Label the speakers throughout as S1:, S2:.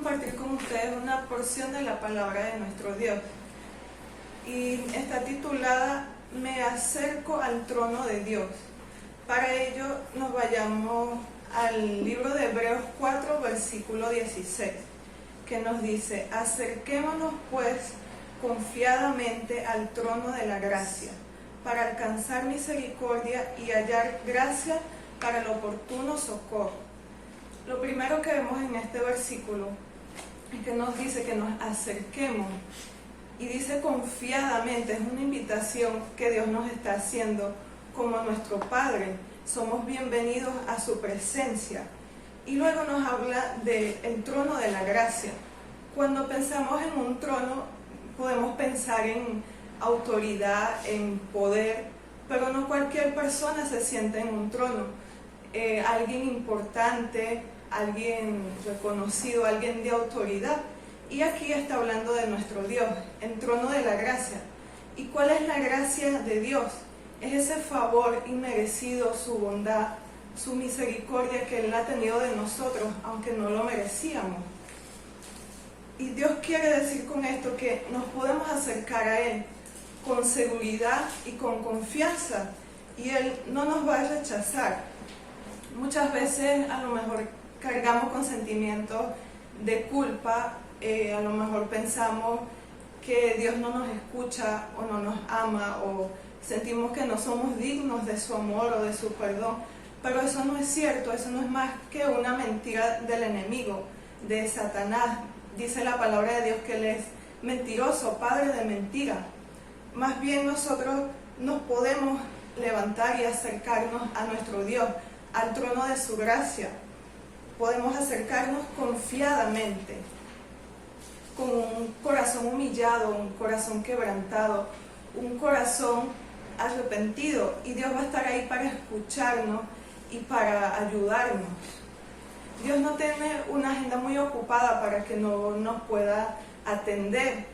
S1: compartir con ustedes una porción de la palabra de nuestro Dios. Y está titulada Me acerco al trono de Dios. Para ello nos vayamos al libro de Hebreos 4, versículo 16, que nos dice: acerquémonos pues confiadamente al trono de la gracia, para alcanzar misericordia y hallar gracia para el oportuno socorro. Lo primero que vemos en este versículo es que nos dice que nos acerquemos, y dice confiadamente. Es una invitación que Dios nos está haciendo como nuestro Padre. Somos bienvenidos a su presencia. Y luego nos habla del trono de la gracia. Cuando pensamos en un trono, podemos pensar en autoridad, en poder, pero no cualquier persona se sienta en un trono. Alguien importante, alguien reconocido, alguien de autoridad. Y aquí está hablando de nuestro Dios, el trono de la gracia. ¿Y cuál es la gracia de Dios? Es ese favor inmerecido, su bondad, su misericordia que Él ha tenido de nosotros, aunque no lo merecíamos. Y Dios quiere decir con esto que nos podemos acercar a Él con seguridad y con confianza, y Él no nos va a rechazar. Muchas veces a lo mejor cargamos con sentimientos de culpa, a lo mejor pensamos que Dios no nos escucha o no nos ama, o sentimos que no somos dignos de su amor o de su perdón, pero eso no es cierto. Eso no es más que una mentira del enemigo, de Satanás. Dice la palabra de Dios que Él es mentiroso, padre de mentira. Más bien nosotros nos podemos levantar y acercarnos a nuestro Dios, al trono de su gracia. Podemos acercarnos confiadamente, con un corazón humillado, un corazón quebrantado, un corazón arrepentido, y Dios va a estar ahí para escucharnos y para ayudarnos. Dios no tiene una agenda muy ocupada para que no nos pueda atender.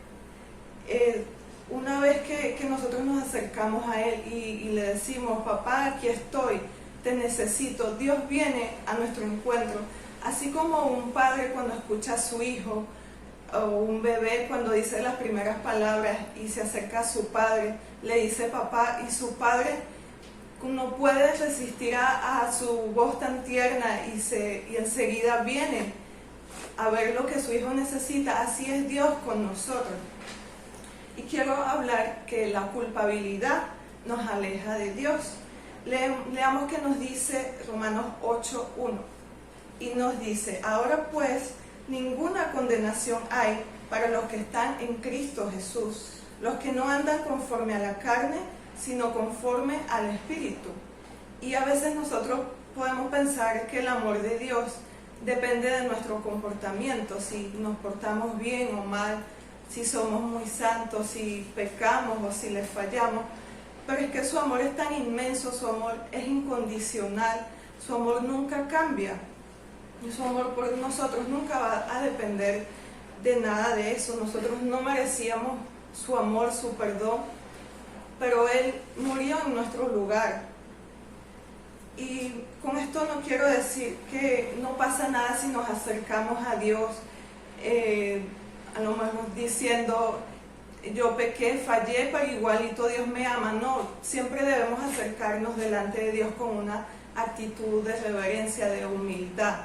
S1: Una vez que nosotros nos acercamos a Él y le decimos: papá, aquí estoy, te necesito, Dios viene a nuestro encuentro. Así como un padre cuando escucha a su hijo, o un bebé cuando dice las primeras palabras y se acerca a su padre, le dice papá, y su padre no puede resistir a su voz tan tierna y enseguida viene a ver lo que su hijo necesita. Así es Dios con nosotros. Y quiero hablar que la culpabilidad nos aleja de Dios. Leamos que nos dice Romanos 8:1, y nos dice: ahora pues ninguna condenación hay para los que están en Cristo Jesús, los que no andan conforme a la carne, sino conforme al Espíritu. Y a veces nosotros podemos pensar que el amor de Dios depende de nuestro comportamiento, si nos portamos bien o mal, si somos muy santos, si pecamos o si le fallamos. Pero es que su amor es tan inmenso, su amor es incondicional, su amor nunca cambia. Y su amor por nosotros nunca va a depender de nada de eso. Nosotros no merecíamos su amor, su perdón, pero Él murió en nuestro lugar. Y con esto no quiero decir que no pasa nada si nos acercamos a Dios, a lo mejor diciendo: yo pequé, fallé, pero igualito Dios me ama. No, siempre debemos acercarnos delante de Dios con una actitud de reverencia, de humildad.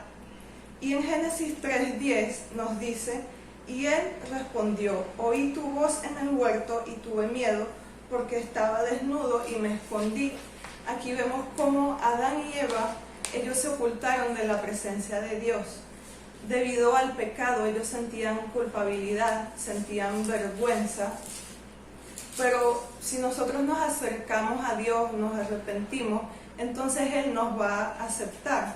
S1: Y en Génesis 3:10 nos dice: y él respondió: oí tu voz en el huerto y tuve miedo, porque estaba desnudo y me escondí. Aquí vemos cómo Adán y Eva, ellos se ocultaron de la presencia de Dios. Debido al pecado, ellos sentían culpabilidad, sentían vergüenza. Pero si nosotros nos acercamos a Dios, nos arrepentimos, entonces Él nos va a aceptar.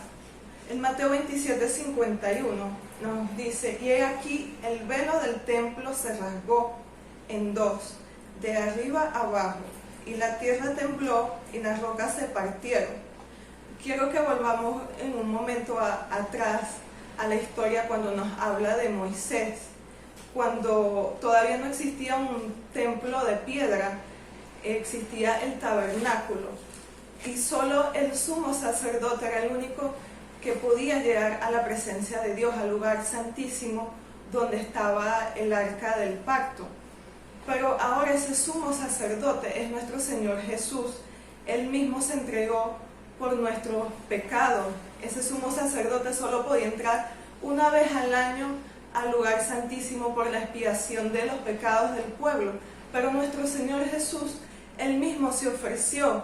S1: En Mateo 27:51 nos dice: y he aquí el velo del templo se rasgó en dos, de arriba abajo, y la tierra tembló y las rocas se partieron. Quiero que volvamos en un momento atrás a la historia cuando nos habla de Moisés, cuando todavía no existía un templo de piedra, existía el tabernáculo, y solo el sumo sacerdote era el único que podía llegar a la presencia de Dios, al lugar santísimo donde estaba el arca del pacto. Pero ahora ese sumo sacerdote es nuestro Señor Jesús. Él mismo se entregó por nuestros pecados. Ese sumo sacerdote solo podía entrar una vez al año al lugar santísimo por la expiación de los pecados del pueblo. Pero nuestro Señor Jesús, Él mismo se ofreció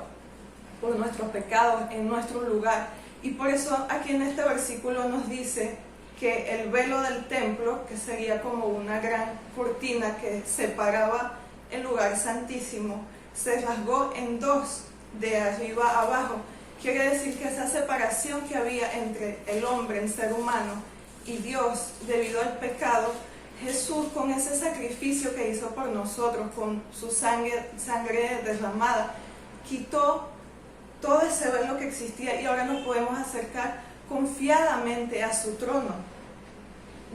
S1: por nuestros pecados en nuestro lugar. Y por eso aquí en este versículo nos dice que el velo del templo, que sería como una gran cortina que separaba el lugar santísimo, se rasgó en dos, de arriba a abajo. Quiere decir que esa separación que había entre el hombre, el ser humano, y Dios debido al pecado, Jesús con ese sacrificio que hizo por nosotros, con su sangre derramada, quitó todo ese velo que existía y ahora nos podemos acercar confiadamente a su trono.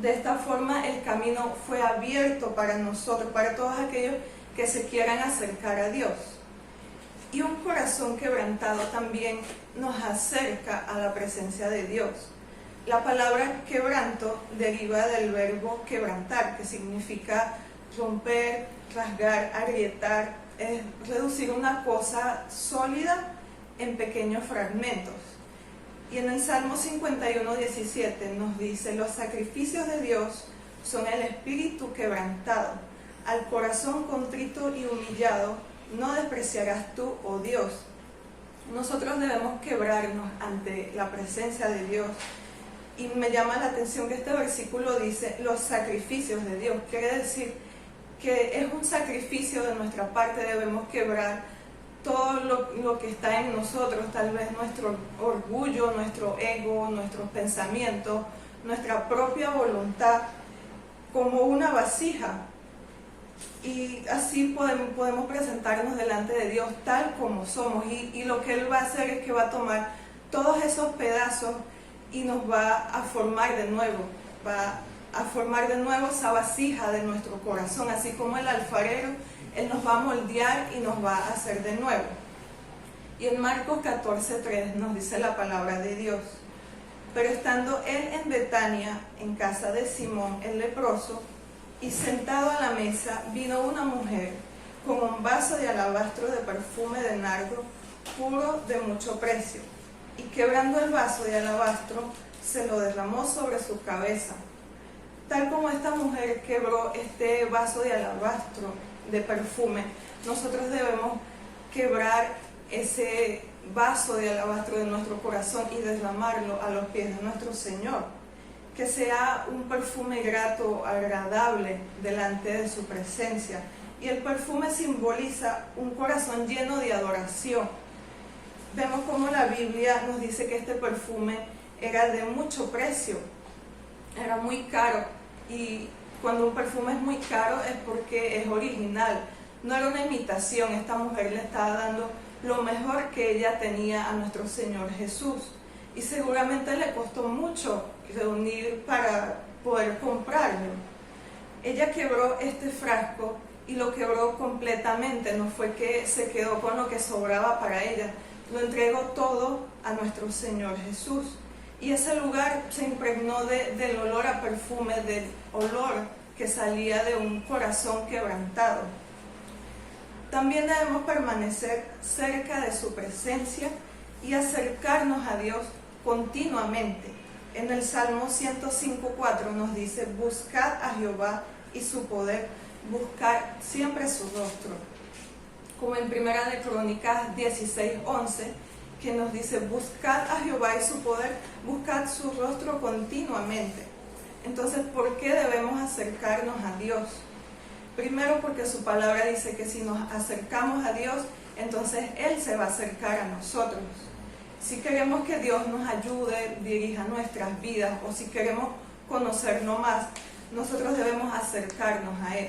S1: De esta forma el camino fue abierto para nosotros, para todos aquellos que se quieran acercar a Dios. Y un corazón quebrantado también nos acerca a la presencia de Dios. La palabra quebranto deriva del verbo quebrantar, que significa romper, rasgar, agrietar, es reducir una cosa sólida en pequeños fragmentos. Y en el Salmo 51:17 nos dice: los sacrificios de Dios son el espíritu quebrantado, al corazón contrito y humillado no despreciarás tú, oh Dios. Nosotros debemos quebrarnos ante la presencia de Dios. Y me llama la atención que este versículo dice los sacrificios de Dios. Quiere decir que es un sacrificio de nuestra parte, debemos quebrar todo lo que está en nosotros, tal vez nuestro orgullo, nuestro ego, nuestros pensamientos, nuestra propia voluntad, como una vasija. Y así podemos presentarnos delante de Dios tal como somos. Y lo que Él va a hacer es que va a tomar todos esos pedazos y nos va a formar de nuevo, va a formar de nuevo esa vasija de nuestro corazón, así como el alfarero, Él nos va a moldear y nos va a hacer de nuevo. Y en Marcos 14:3 nos dice la palabra de Dios: pero estando Él en Betania, en casa de Simón el leproso, y sentado a la mesa, vino una mujer con un vaso de alabastro de perfume de nardo puro de mucho precio, y quebrando el vaso de alabastro, se lo derramó sobre su cabeza. Tal como esta mujer quebró este vaso de alabastro de perfume, nosotros debemos quebrar ese vaso de alabastro de nuestro corazón y derramarlo a los pies de nuestro Señor. Que sea un perfume grato, agradable delante de su presencia. Y el perfume simboliza un corazón lleno de adoración. Vemos cómo la Biblia nos dice que este perfume era de mucho precio, era muy caro. Y cuando un perfume es muy caro es porque es original, no era una imitación. Esta mujer le estaba dando lo mejor que ella tenía a nuestro Señor Jesús. Y seguramente le costó mucho reunir para poder comprarlo. Ella quebró este frasco y lo quebró completamente, no fue que se quedó con lo que sobraba para ella, lo entregó todo a nuestro Señor Jesús. Y ese lugar se impregnó del olor a perfume, del olor que salía de un corazón quebrantado. También debemos permanecer cerca de su presencia y acercarnos a Dios continuamente. En el Salmo 105:4 nos dice: buscad a Jehová y su poder, buscad siempre su rostro. Como en Primera de Crónicas 16:11, que nos dice: buscad a Jehová y su poder, buscad su rostro continuamente. Entonces, ¿por qué debemos acercarnos a Dios? Primero, porque su palabra dice que si nos acercamos a Dios, entonces Él se va a acercar a nosotros. Si queremos que Dios nos ayude, dirija nuestras vidas, o si queremos conocerlo más, nosotros debemos acercarnos a Él.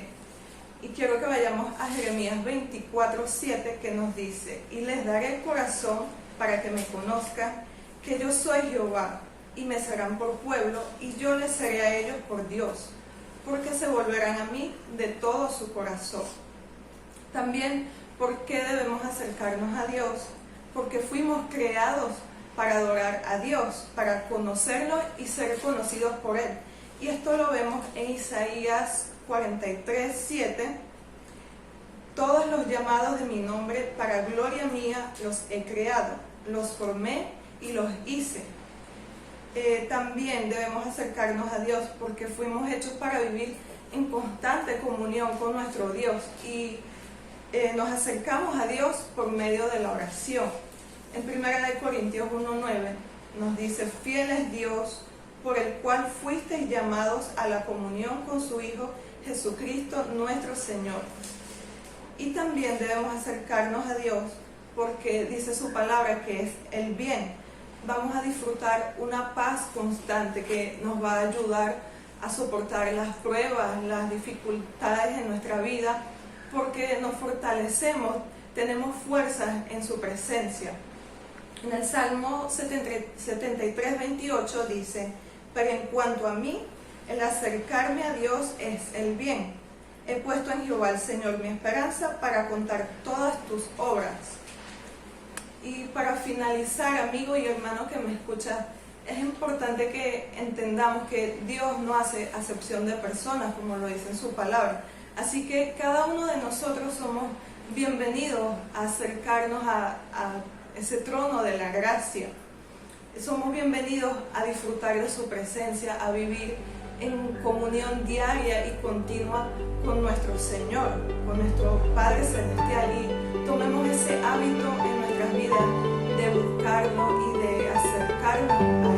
S1: Y quiero que vayamos a Jeremías 24:7, que nos dice: y les daré el corazón para que me conozcan, que yo soy Jehová, y me serán por pueblo, y yo les seré a ellos por Dios, porque se volverán a mí de todo su corazón. También, ¿por qué debemos acercarnos a Dios? Porque fuimos creados para adorar a Dios, para conocerlo y ser conocidos por Él. Y esto lo vemos en Isaías 43:7. Todos los llamados de mi nombre, para gloria mía, los he creado, los formé y los hice. También debemos acercarnos a Dios porque fuimos hechos para vivir en constante comunión con nuestro Dios y nos acercamos a Dios por medio de la oración. En 1 Corintios 1:9 nos dice: fiel es Dios, por el cual fuisteis llamados a la comunión con su Hijo Jesucristo nuestro Señor. Y también debemos acercarnos a Dios porque dice su palabra que es el bien. Vamos a disfrutar una paz constante que nos va a ayudar a soportar las pruebas, las dificultades en nuestra vida, porque nos fortalecemos, tenemos fuerzas en su presencia. En el Salmo 73:28 dice: pero en cuanto a mí, el acercarme a Dios es el bien. He puesto en Jehová el Señor mi esperanza para contar todas tus obras. Y para finalizar, amigo y hermano que me escuchas, es importante que entendamos que Dios no hace acepción de personas, como lo dice en su palabra. Así que cada uno de nosotros somos bienvenidos a acercarnos a ese trono de la gracia. Somos bienvenidos a disfrutar de su presencia, a vivir en comunión diaria y continua con nuestro Señor, con nuestro Padre Celestial, y tomemos ese hábito en nuestras vidas de buscarlo y de acercarnos a Él.